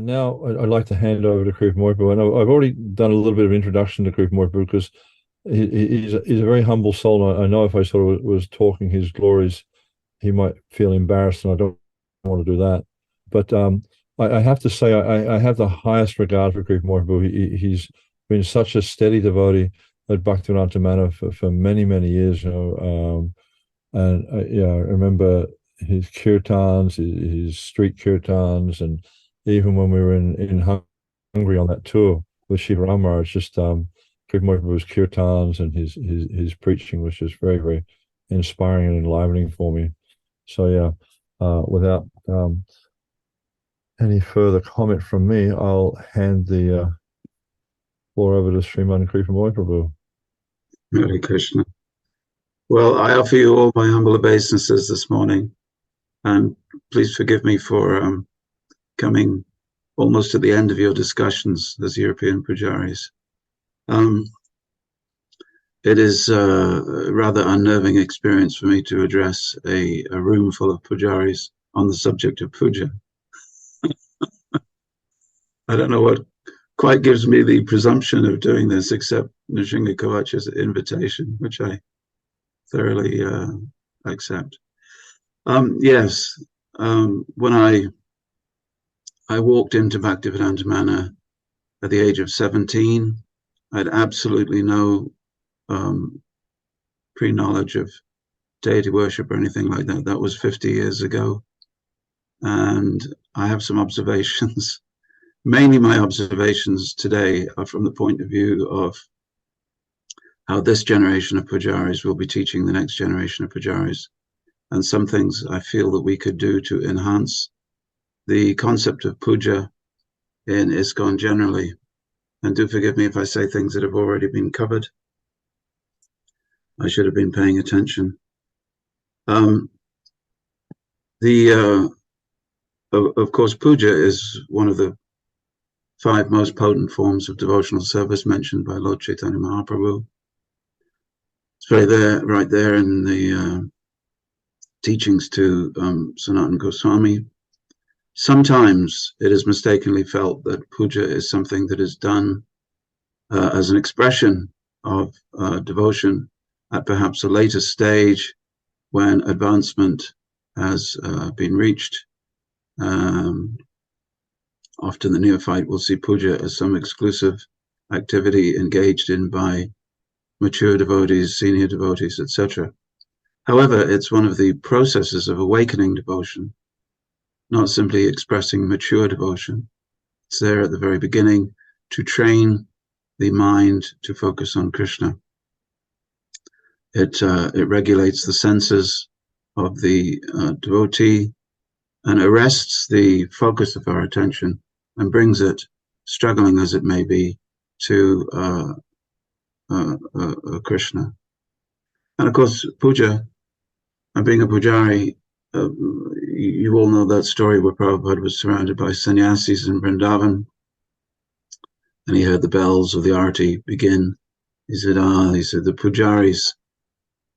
Now I'd like to hand over to Kripamoy, and I've already done a little bit of introduction to Kripamoy because he's a very humble soul. And I know if I sort of was talking his glories, he might feel embarrassed, and I don't want to do that. But I have to say I have the highest regard for Kripamoy. He's been such a steady devotee at Bhaktivinoda Manor for many, many years, and yeah, I remember his kirtans, his street kirtans, and even when we were in Hungary on that tour with Shiva Rama, it's just Kripamoy's kirtans and his preaching was just very, very inspiring and enlivening for me. So yeah, without any further comment from me, I'll hand the floor over to Sriman Kripamoy Prabhu. Hare Krishna. Well, I offer you all my humble obeisances this morning, and please forgive me for coming almost to the end of your discussions as European Pujaris. It is a rather unnerving experience for me to address a room full of Pujaris on the subject of puja. I don't know what quite gives me the presumption of doing this, except Nrsimha Kavach's invitation, which I thoroughly accept. Yes, when I walked into Bhaktivedanta Manor at the age of 17, I had absolutely no pre-knowledge of deity worship or anything like that. That was 50 years ago. And I have some observations. Mainly my observations today are from the point of view of how this generation of Pujaris will be teaching the next generation of Pujaris, and some things I feel that we could do to enhance the concept of puja in ISKCON generally. And do forgive me if I say things that have already been covered. I should have been paying attention. Of course, puja is one of the 5 most potent forms of devotional service mentioned by Lord Chaitanya Mahaprabhu. It's right there in the teachings to Sanatana Goswami. Sometimes it is mistakenly felt that puja is something that is done as an expression of devotion at perhaps a later stage when advancement has been reached. Often the neophyte will see puja as some exclusive activity engaged in by mature devotees, senior devotees, etc. However, it's one of the processes of awakening devotion, not simply expressing mature devotion. It's there at the very beginning to train the mind to focus on Krishna. It regulates the senses of the devotee and arrests the focus of our attention and brings it, struggling as it may be, to Krishna. And of course, puja, and being a pujari, you all know that story where Prabhupada was surrounded by sannyasis in Vrindavan, and he heard the bells of the arati begin. He said, the pujaris,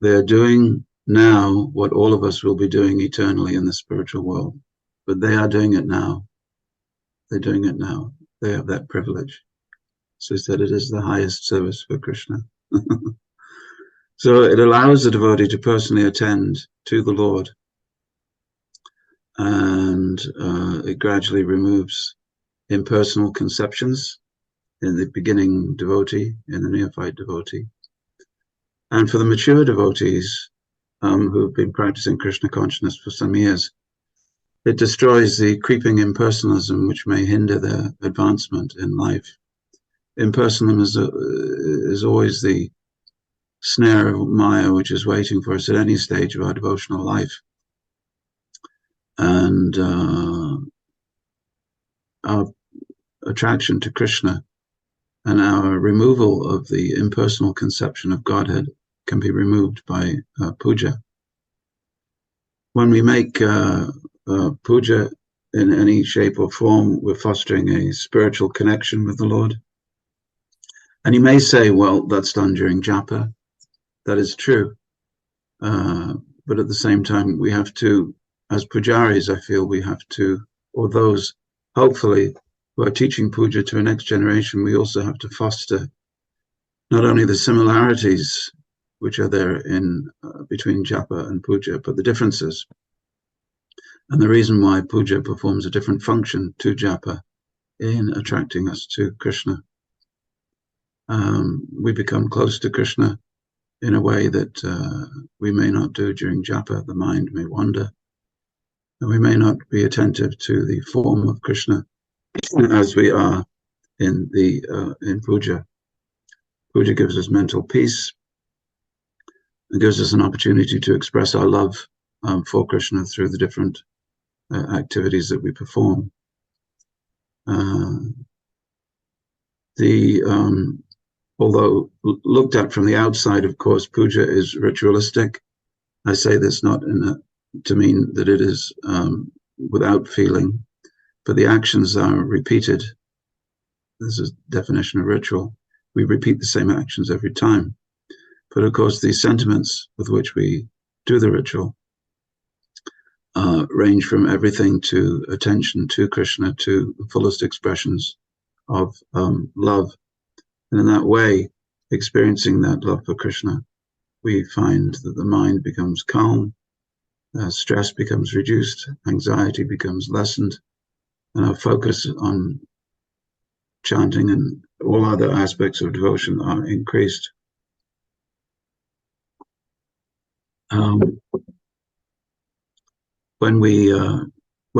they're doing now what all of us will be doing eternally in the spiritual world, but they are doing it now. They're doing it now. They have that privilege. So he said it is the highest service for Krishna. So it allows the devotee to personally attend to the Lord, and it gradually removes impersonal conceptions in the beginning devotee, in the neophyte devotee. And for the mature devotees who've been practicing Krishna consciousness for some years, it destroys the creeping impersonalism which may hinder their advancement in life. Impersonalism is always the snare of Maya which is waiting for us at any stage of our devotional life. And our attraction to Krishna and our removal of the impersonal conception of Godhead can be removed by puja. When we make puja in any shape or form, we're fostering a spiritual connection with the Lord. And you may say, well, that's done during japa. That is true. But at the same time, we have to, as pujaris, I feel we have to, or those hopefully who are teaching puja to a next generation, we also have to foster not only the similarities which are there in between japa and puja, but the differences. And the reason why puja performs a different function to japa in attracting us to Krishna. We become close to Krishna in a way that we may not do during japa. The mind may wander, and we may not be attentive to the form of Krishna as we are in puja. Puja gives us mental peace. It gives us an opportunity to express our love for Krishna through the different activities that we perform. Although looked at from the outside, of course, puja is ritualistic. I say this not to mean that it is without feeling, but the actions are repeated. This is the definition of ritual. We repeat the same actions every time. But of course, the sentiments with which we do the ritual range from everything to attention to Krishna, to the fullest expressions of love. And in that way, experiencing that love for Krishna, we find that the mind becomes calm, stress becomes reduced, anxiety becomes lessened, and our focus on chanting and all other aspects of devotion are increased. When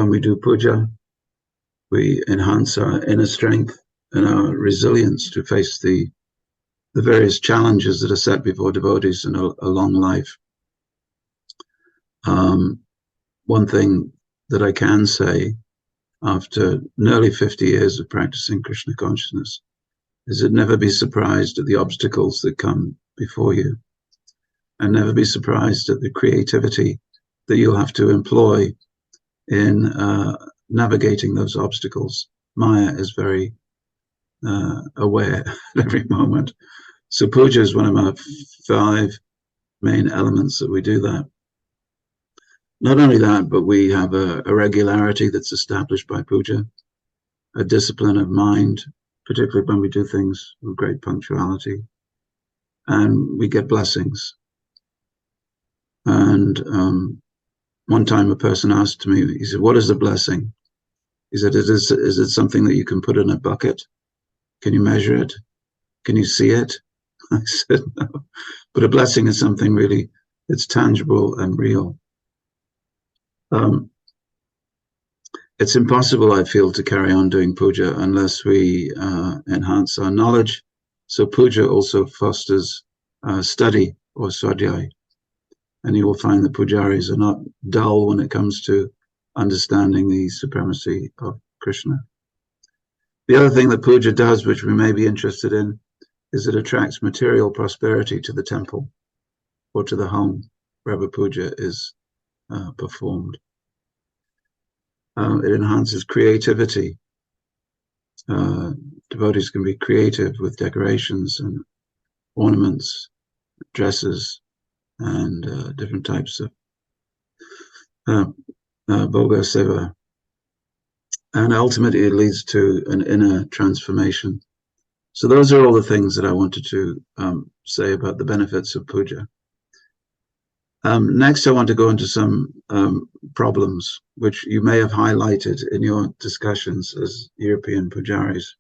we do puja, we enhance our inner strength and our resilience to face the various challenges that are set before devotees in a long life. One thing that I can say after nearly 50 years of practicing Krishna consciousness is that never be surprised at the obstacles that come before you, and never be surprised at the creativity that you'll have to employ in navigating those obstacles. Maya is very aware at every moment. So puja is one of our 5 main elements that we do that. Not only that, but we have a regularity that's established by puja, a discipline of mind, particularly when we do things with great punctuality, and we get blessings. And one time a person asked me, he said, "What is a blessing?" He said, is it something that you can put in a bucket? Can you measure it? Can you see it? I said, no. But a blessing is something really that's tangible and real. It's impossible, I feel, to carry on doing puja unless we enhance our knowledge. So puja also fosters study or swadhyay. And you will find the pujaris are not dull when it comes to understanding the supremacy of Krishna. The other thing that puja does, which we may be interested in, is it attracts material prosperity to the temple or to the home wherever puja is performed. It enhances creativity. Devotees can be creative with decorations and ornaments, dresses, and different types of bhoga seva. And ultimately it leads to an inner transformation. So those are all the things that I wanted to say about the benefits of puja. Next, I want to go into some problems which you may have highlighted in your discussions as European pujaris.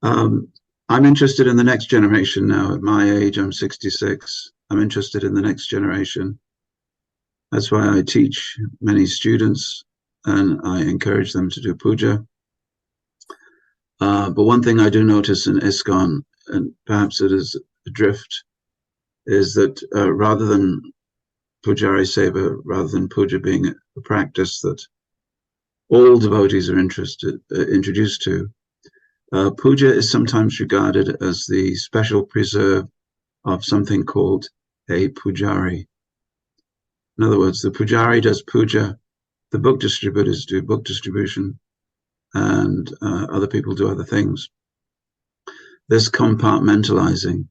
I'm interested in the next generation now. At my age, I'm 66. I'm interested in the next generation. That's why I teach many students and I encourage them to do puja. But one thing I do notice in ISKCON, and perhaps it is a drift, is that rather than Pujari Seva, rather than puja being a practice that all devotees are introduced to, puja is sometimes regarded as the special preserve of something called a pujari. In other words, the pujari does puja, the book distributors do book distribution, and other people do other things. This compartmentalizing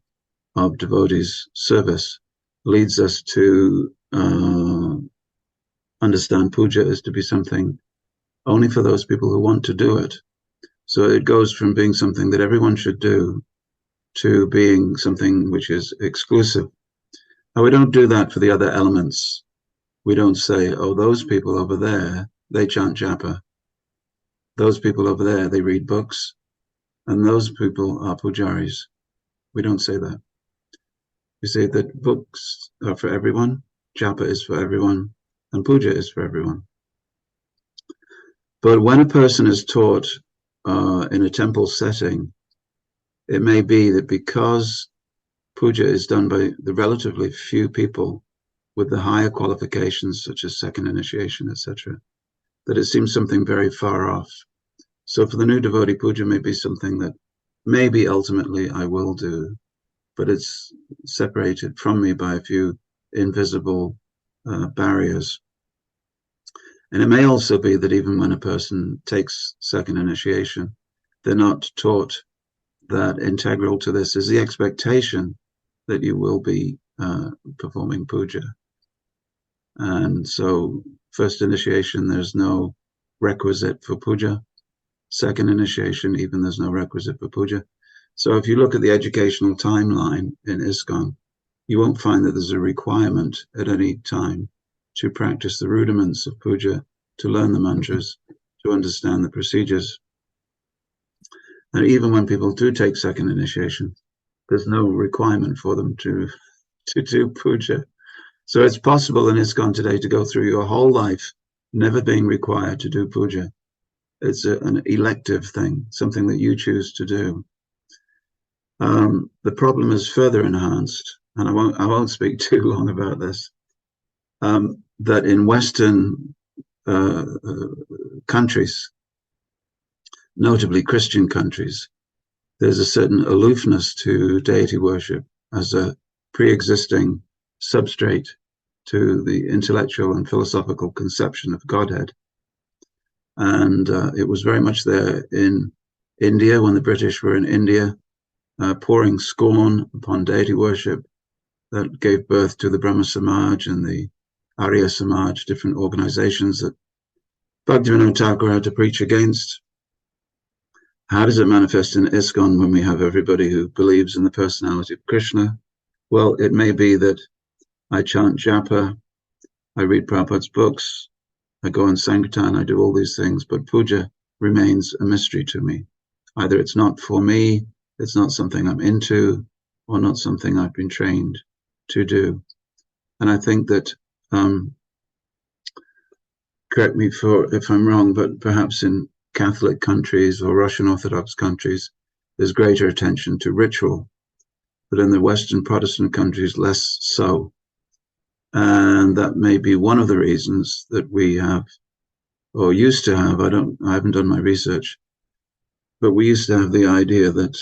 of devotees' service leads us to understand puja as to be something only for those people who want to do it, So it goes from being something that everyone should do to being something which is exclusive. And we don't do that for the other elements. We don't say, oh, those people over there, they chant japa. Those people over there, they read books. And those people are pujaris. We don't say that. We say that books are for everyone, japa is for everyone, and puja is for everyone. But when a person is taught in a temple setting, it may be that because puja is done by the relatively few people with the higher qualifications, such as second initiation, etc., that it seems something very far off. So for the new devotee, puja may be something that maybe ultimately I will do, but it's separated from me by a few invisible barriers. And it may also be that even when a person takes second initiation, they're not taught that integral to this is the expectation that you will be performing puja. And so first initiation, there's no requisite for puja. Second initiation, even there's no requisite for puja. So if you look at the educational timeline in ISKCON, you won't find that there's a requirement at any time to practice the rudiments of puja, to learn the mantras, to understand the procedures. And even when people do take second initiation, there's no requirement for them to do puja. So it's possible in ISKCON today to go through your whole life never being required to do puja. It's an elective thing, something that you choose to do. The problem is further enhanced, and I won't speak too long about this, that in Western countries, notably Christian countries, there's a certain aloofness to deity worship as a pre-existing substrate to the intellectual and philosophical conception of Godhead. And it was very much there in India when the British were in India, pouring scorn upon deity worship that gave birth to the Brahma Samaj and the Arya Samaj, different organizations that Bhaktivinoda Thakur had to preach against. How does it manifest in ISKCON when we have everybody who believes in the personality of Krishna? Well, it may be that I chant japa, I read Prabhupada's books, I go on Sankirtan, I do all these things, but puja remains a mystery to me. Either it's not for me, it's not something I'm into, or not something I've been trained to do. And I think that, correct me if I'm wrong, but perhaps in Catholic countries or Russian Orthodox countries, there's greater attention to ritual, but in the Western Protestant countries, less so. And that may be one of the reasons that we have, or used to have, I haven't done my research, but we used to have the idea that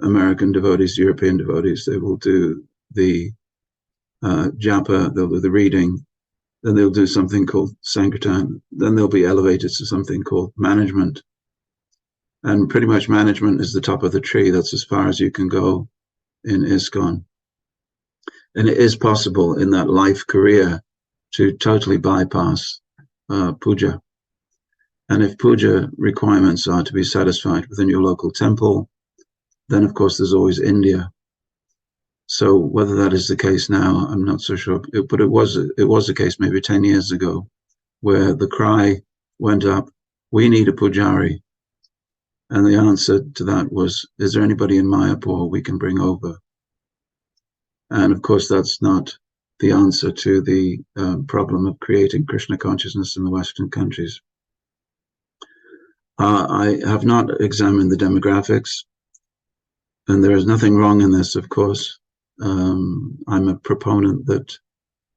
American devotees, European devotees, they will do the japa, they'll do the reading, then they'll do something called Sankirtan, then they'll be elevated to something called management. And pretty much management is the top of the tree. That's as far as you can go in ISKCON. And it is possible in that life career to totally bypass puja. And if puja requirements are to be satisfied within your local temple, then of course there's always India. So whether that is the case now, I'm not so sure. But it was the case maybe 10 years ago, where the cry went up, we need a pujari. And the answer to that was, is there anybody in Mayapur we can bring over? And of course, that's not the answer to the problem of creating Krishna consciousness in the Western countries. I have not examined the demographics, and there is nothing wrong in this, of course. I'm a proponent that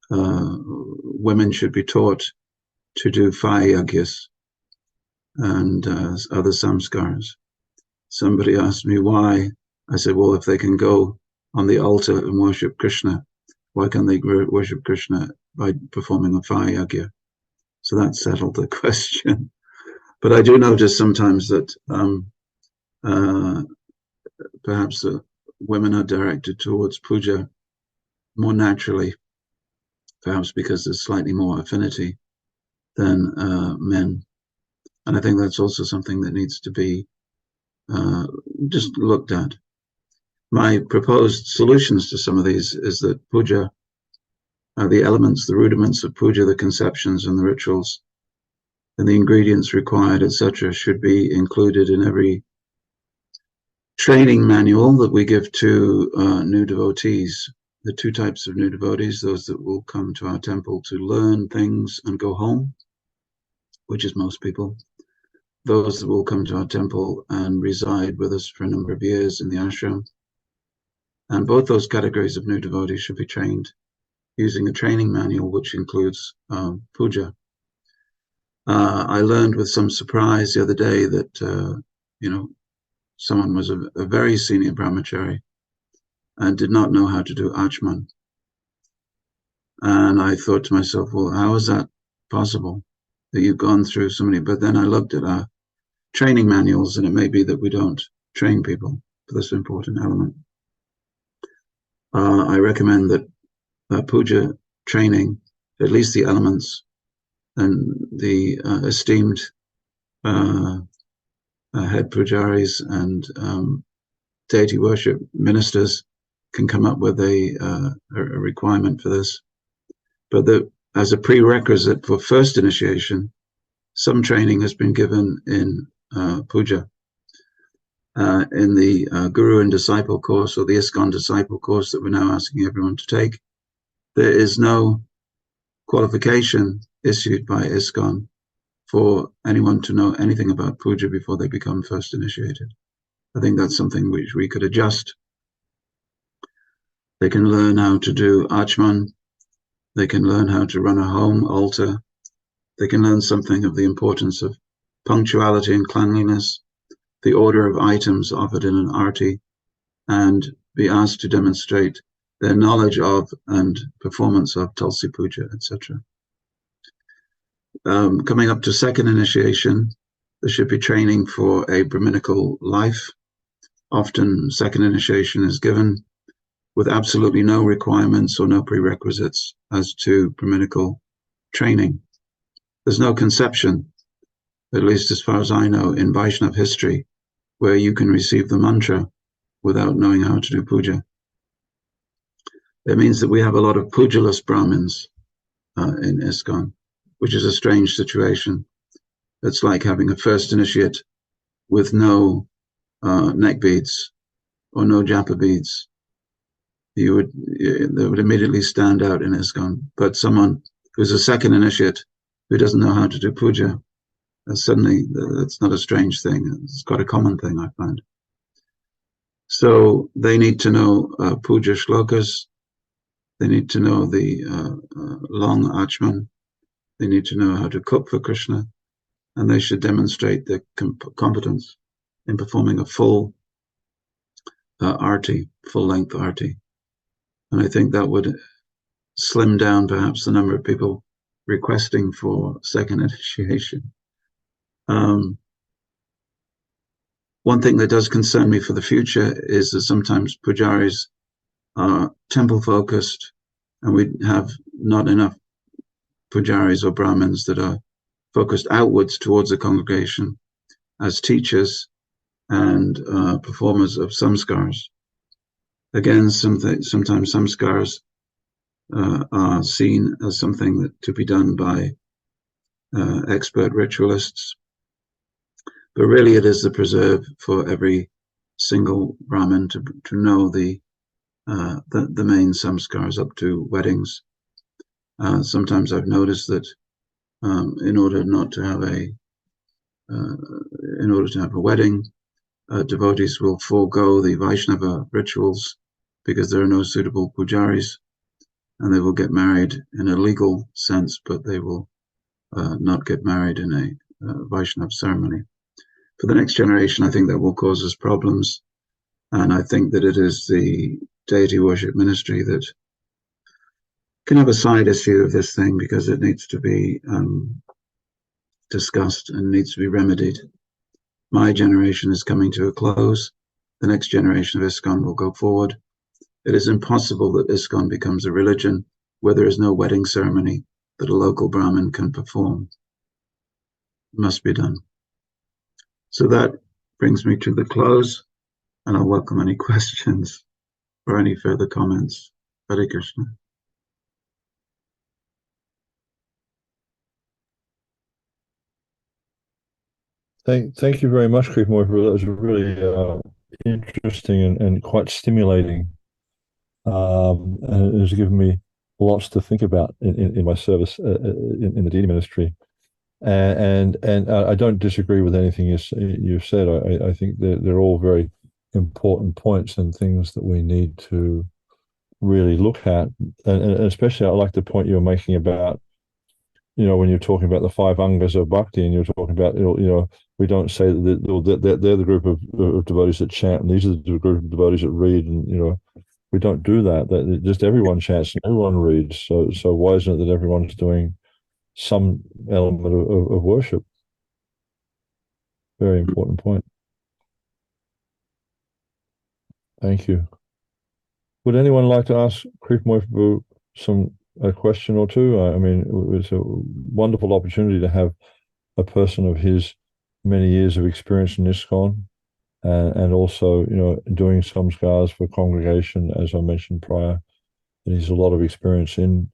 women should be taught to do yagyas and other samskars. Somebody asked me why. I said, well, if they can go on the altar and worship Krishna, why can't they worship Krishna by performing a yagya? So that settled the question. But I do notice sometimes that perhaps women are directed towards puja more naturally, perhaps because there's slightly more affinity than men. And I think that's also something that needs to be just looked at. My proposed solutions to some of these is that puja, the elements, the rudiments of puja, the conceptions and the rituals, and the ingredients required, etc., should be included in every training manual that we give to new devotees. The two types of new devotees, those that will come to our temple to learn things and go home, which is most people. Those that will come to our temple and reside with us for a number of years in the ashram. And both those categories of new devotees should be trained using a training manual, which includes puja. I learned with some surprise the other day that, someone was a very senior brahmachari and did not know how to do achman. And I thought to myself, well, how is that possible that you've gone through so many? But then I looked at our training manuals, and it may be that we don't train people for this important element. I recommend that puja training, at least the elements, and the esteemed head pujaris and deity worship ministers can come up with a requirement for this. But that as a prerequisite for first initiation, some training has been given in puja. In the Guru and Disciple course, or the ISKCON Disciple course that we're now asking everyone to take, there is no qualification issued by ISKCON for anyone to know anything about puja before they become first initiated. I think that's something which we could adjust. They can learn how to do achman. They can learn how to run a home altar. They can learn something of the importance of punctuality and cleanliness, the order of items offered in an arti, and be asked to demonstrate their knowledge of and performance of Tulsi Puja, etc. Coming up to second initiation, there should be training for a Brahminical life. Often second initiation is given with absolutely no requirements or no prerequisites as to Brahminical training. There's no conception, at least as far as I know, in Vaishnava history, where you can receive the mantra without knowing how to do puja. It means that we have a lot of pujaless Brahmins in ISKCON, which is a strange situation. It's like having a first initiate with no neck beads or no japa beads. They would immediately stand out in ISKCON. But someone who's a second initiate who doesn't know how to do puja, suddenly that's not a strange thing. It's quite a common thing, I find. So they need to know puja shlokas. They need to know the long achman. They need to know how to cook for Krishna, and they should demonstrate their competence in performing a full arti, full-length arti. And I think that would slim down perhaps the number of people requesting for second initiation. One thing that does concern me for the future is that sometimes pujaris are temple-focused, and we have not enough pujaris or brahmins that are focused outwards towards the congregation as teachers and performers of samskars. Again, sometimes samskars are seen as something that to be done by expert ritualists, but really it is the preserve for every single Brahmin to know the main samskars up to weddings. Sometimes I've noticed that in order to have a wedding, devotees will forego the Vaishnava rituals because there are no suitable pujaris, and they will get married in a legal sense, but they will not get married in a Vaishnava ceremony. For the next generation, I think that will cause us problems, and I think that it is the deity worship ministry that can have a side issue of this thing, because it needs to be discussed and needs to be remedied. My generation is coming to a close. The next generation of ISKCON will go forward. It is impossible that ISKCON becomes a religion where there is no wedding ceremony that a local Brahmin can perform. It must be done. So that brings me to the close, and I'll welcome any questions or any further comments. Hare Krishna. Thank you very much, Kripamoy. That was really interesting and quite stimulating. And it has given me lots to think about in my service in the deity ministry. And I don't disagree with anything you've said. I think they're all very important points and things that we need to really look at. And especially, I like the point you were making about, when you're talking about the five angas of bhakti, and you're talking about, we don't say that they're the group of devotees that chant, and these are the group of devotees that read, and we don't do that. That just everyone chants and everyone reads. So why isn't it that everyone's doing some element of worship? Very important point. Thank you. Would anyone like to ask Kripamoy a question or two? I mean, it's a wonderful opportunity to have a person of his many years of experience in ISKCON, and also, doing samskars for congregation, as I mentioned prior. And he's a lot of experience in.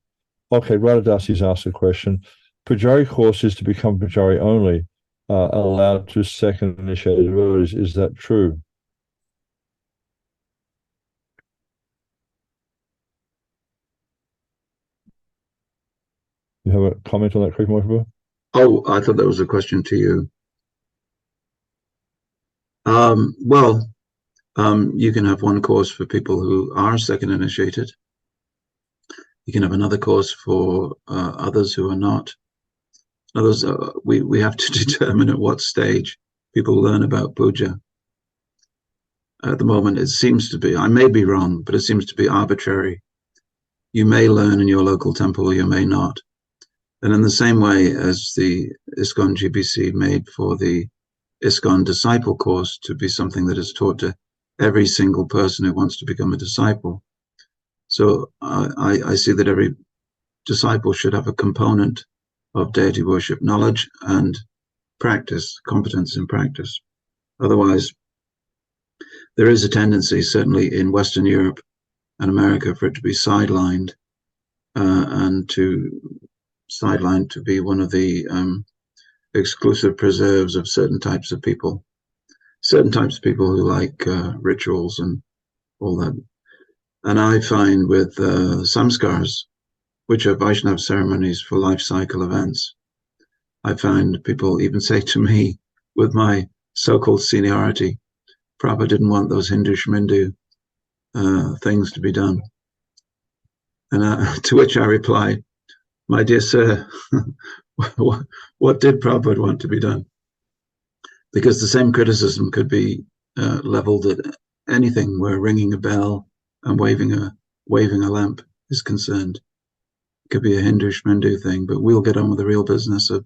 Okay, Radhadasi's asked a question. Pujari course is to become Pujari only, allowed to second initiated devotees. Is that true? You have a comment on that, Kripamoy? Oh, I thought that was a question to you. You can have one course for people who are second initiated. You can have another course for others who are not. In other words, we have to determine at what stage people learn about puja. At the moment, it seems to be, I may be wrong, but it seems to be arbitrary. You may learn in your local temple, or you may not. And in the same way as the ISKCON GBC made for the ISKCON disciple course to be something that is taught to every single person who wants to become a disciple. So I see that every disciple should have a component of deity worship knowledge and practice, competence in practice. Otherwise, there is a tendency, certainly in Western Europe and America, for it to be sidelined and to be one of the exclusive preserves of certain types of people who like rituals and all that. And I find with samskars, which are Vaishnav ceremonies for life cycle events, I find people even say to me, with my so-called seniority, Prabhupada didn't want those Hindu Shmindu things to be done. And to which I reply, my dear sir, what did Prabhupada want to be done? Because the same criticism could be leveled at anything where ringing a bell and waving a lamp is concerned. It could be a Hindu Shmindu thing, but we'll get on with the real business of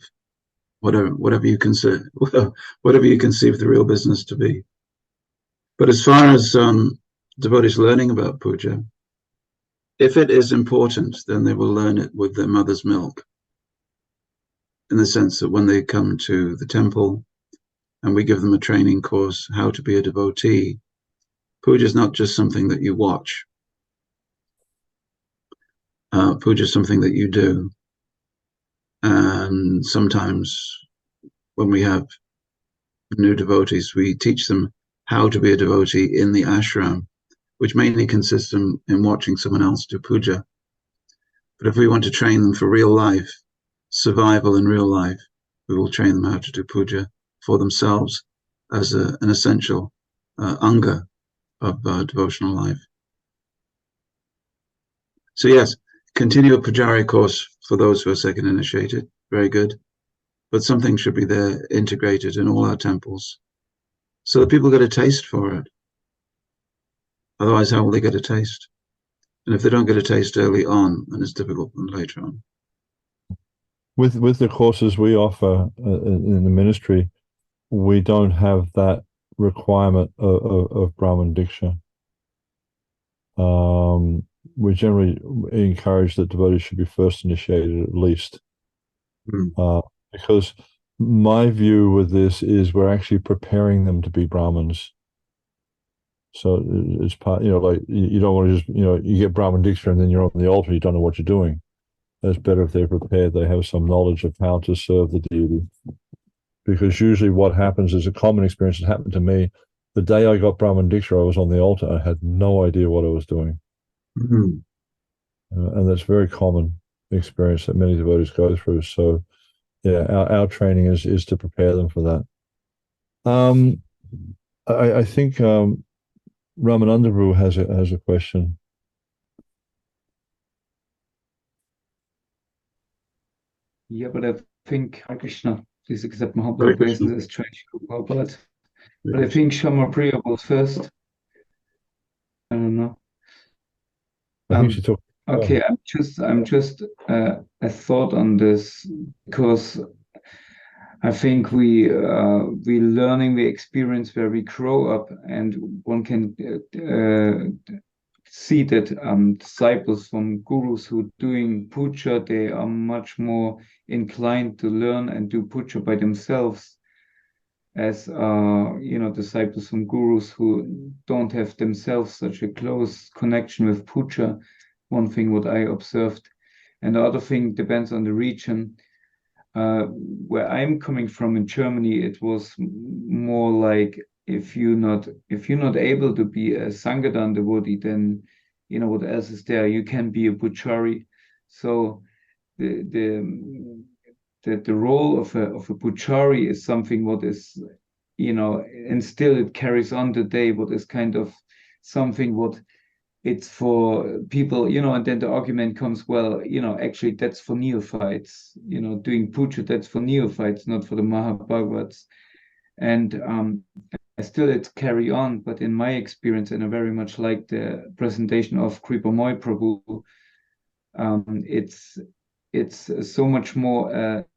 whatever you conceive the real business to be. But as far as devotees learning about puja, if it is important, then they will learn it with their mother's milk, in the sense that when they come to the temple and we give them a training course, how to be a devotee, puja is not just something that you watch. Puja is something that you do. And sometimes when we have new devotees, we teach them how to be a devotee in the ashram, which mainly consists in watching someone else do puja. But if we want to train them for real life, survival in real life, we will train them how to do puja for themselves as an essential anga of devotional life. So yes, continue a Pujari course for those who are second initiated, very good. But something should be there integrated in all our temples so that people get a taste for it. Otherwise, how will they get a taste? And if they don't get a taste early on, then it's difficult for them later on. With the courses we offer in the ministry, we don't have that requirement of Brahman Diksha. We generally encourage that devotees should be first initiated at least, because my view with this is we're actually preparing them to be Brahmins. So it's part, like you don't want to just, you get Brahmin Diksha and then you're on the altar, you don't know what you're doing. It's better if they're prepared, they have some knowledge of how to serve the deity. Because usually what happens is a common experience that happened to me. The day I got Brahmin Diksha, I was on the altar. I had no idea what I was doing. Mm-hmm. And that's very common experience that many devotees go through. So yeah, our training is to prepare them for that. I think Ramananda Prabhu has a question. Yeah, but I think Hare Krishna, please accept my humble Hare obeisances, Change Prabhupada. But I think Shama Priya was first. I don't know. I think she took. Okay, I'm just a thought on this, because I think we learning the experience where we grow up, and one can see that disciples from gurus who doing puja, they are much more inclined to learn and do puja by themselves, as disciples from gurus who don't have themselves such a close connection with puja. One thing what I observed, and the other thing depends on the region. Where I'm coming from in Germany, it was more like, if you're not able to be a Sangadan devotee, then what else is there? You can be a Pujari. So the role of a Pujari is something what is, and still it carries on today, what is kind of something what it's for people, and then the argument comes, well, actually that's for neophytes, doing puja, that's for neophytes, not for the Mahabhagavats. And still it's carry on, but in my experience, and I very much like the presentation of Kripamoy Prabhu, it's so much more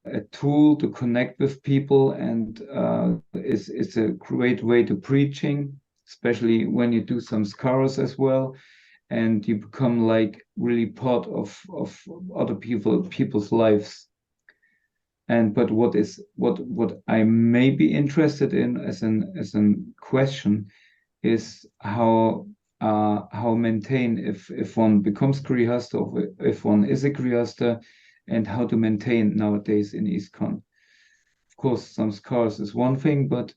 a tool to connect with people, and it's a great way to preaching, especially when you do some skaras as well, and you become like really part of other people's lives. And but what I may be interested in as an question is how maintain, if one becomes grihasta, or if one is a grihasta, and how to maintain nowadays in ISKCON. Of course, some scars is one thing, but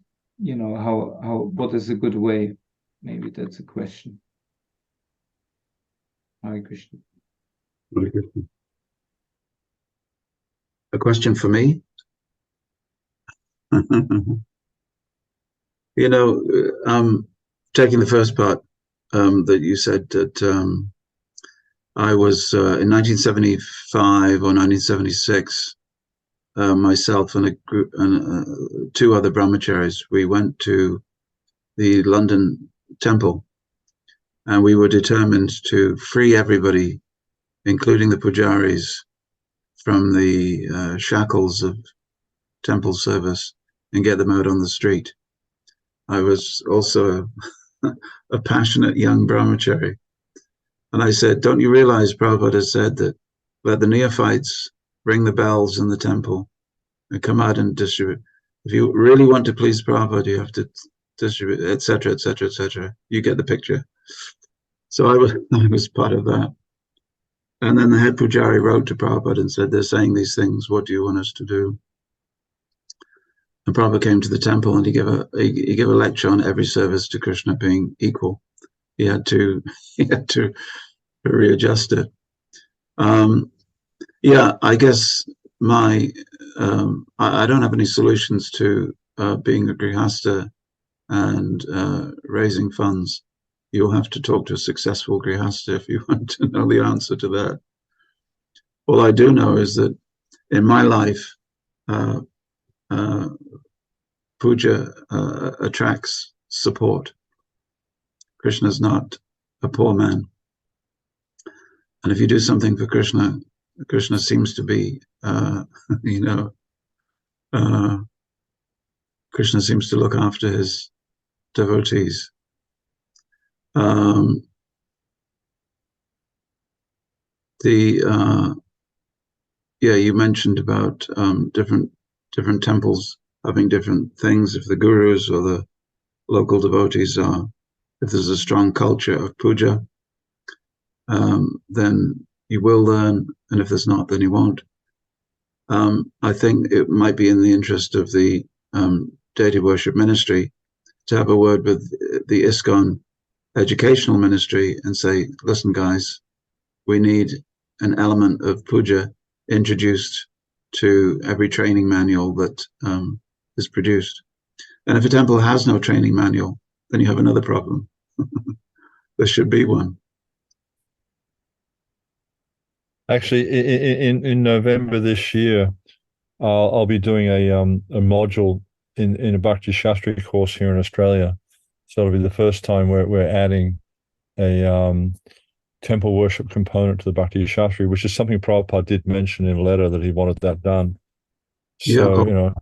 how what is a good way? Maybe that's a question. Hare Krishna. A question for me? Taking the first part that you said, that I was in 1975 or 1976, myself and a group and two other brahmacharis, we went to the London temple, and we were determined to free everybody, including the pujaris, from the shackles of temple service and get them out on the street. I was also a passionate young brahmachari. And I said, don't you realize Prabhupada said that let the neophytes ring the bells in the temple and come out and distribute. If you really want to please Prabhupada, you have to distribute, etc., etc., etc. You get the picture. So I was part of that. And then the head pujari wrote to Prabhupada and said, they're saying these things, what do you want us to do? And Prabhupada came to the temple and he gave a lecture on every service to Krishna being equal. He had to readjust it. Yeah, I guess I don't have any solutions to being a grihasta and raising funds. You'll have to talk to a successful grihasta if you want to know the answer to that. All I do know is that in my life, puja attracts support. Krishna's not a poor man. And if you do something for Krishna, Krishna seems to be, Krishna seems to look after his devotees. You mentioned about different different temples having different things, if the gurus or the local devotees are, if there's a strong culture of puja, then you will learn, and if there's not, then you won't. I think it might be in the interest of the deity worship ministry to have a word with the ISKCON educational ministry and say, listen, guys, we need an element of puja introduced to every training manual that is produced. And if a temple has no training manual, then you have another problem. There should be one. Actually, in November this year, I'll be doing a module in a Bhakti Shastri course here in Australia. So it'll be the first time we're adding a temple worship component to the Bhakti Shastri, which is something Prabhupada did mention in a letter that he wanted that done. So, Yeah.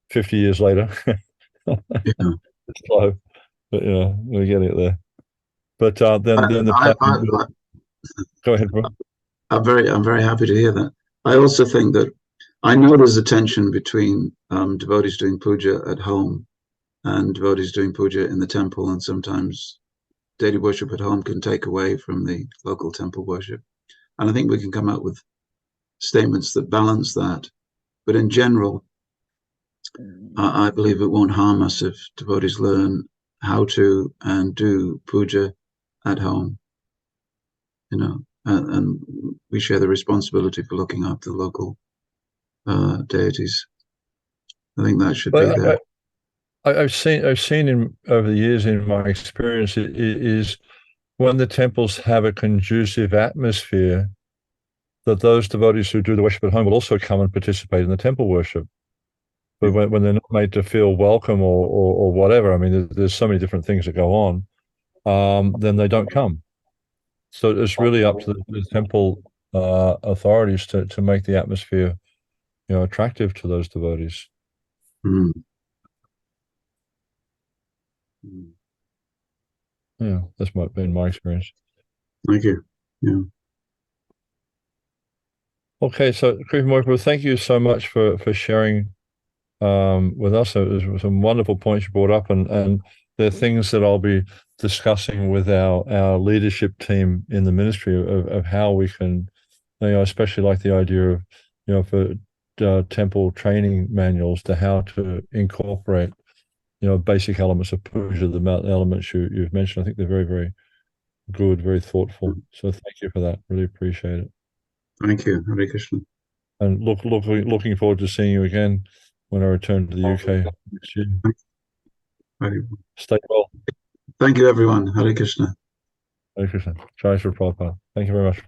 50 years later, Yeah. it's slow, but we're getting it there. But then the plan. Go ahead, bro. I'm very happy to hear that. I also think that I know there's a tension between devotees doing puja at home and devotees doing puja in the temple, and sometimes daily worship at home can take away from the local temple worship. And I think we can come out with statements that balance that. But in general, I believe it won't harm us if devotees learn how to and do puja at home, and we share the responsibility for looking after the local deities. I think that should be there. I've seen in over the years, in my experience, it is when the temples have a conducive atmosphere, that those devotees who do the worship at home will also come and participate in the temple worship. But when they're not made to feel welcome or whatever, I mean, there's so many different things that go on, then they don't come. So it's really up to the temple authorities to make the atmosphere, attractive to those devotees. Mm. Yeah, that's been my experience. Thank you. Yeah. Okay, so Kripamoy, thank you so much for sharing with us. It was some wonderful points you brought up, and there are things that I'll be discussing with our leadership team in the ministry of how we can, especially like the idea of, for temple training manuals, to how to incorporate, basic elements of puja, the elements you've mentioned. I think they're very, very good, very thoughtful. So thank you for that. Really appreciate it. Thank you. Hare Krishna. And looking forward to seeing you again when I return to the UK next year. Stay well. Thank you, everyone. Hare Krishna. Hare Krishna. Jai Shri Prabhupada. Thank you very much.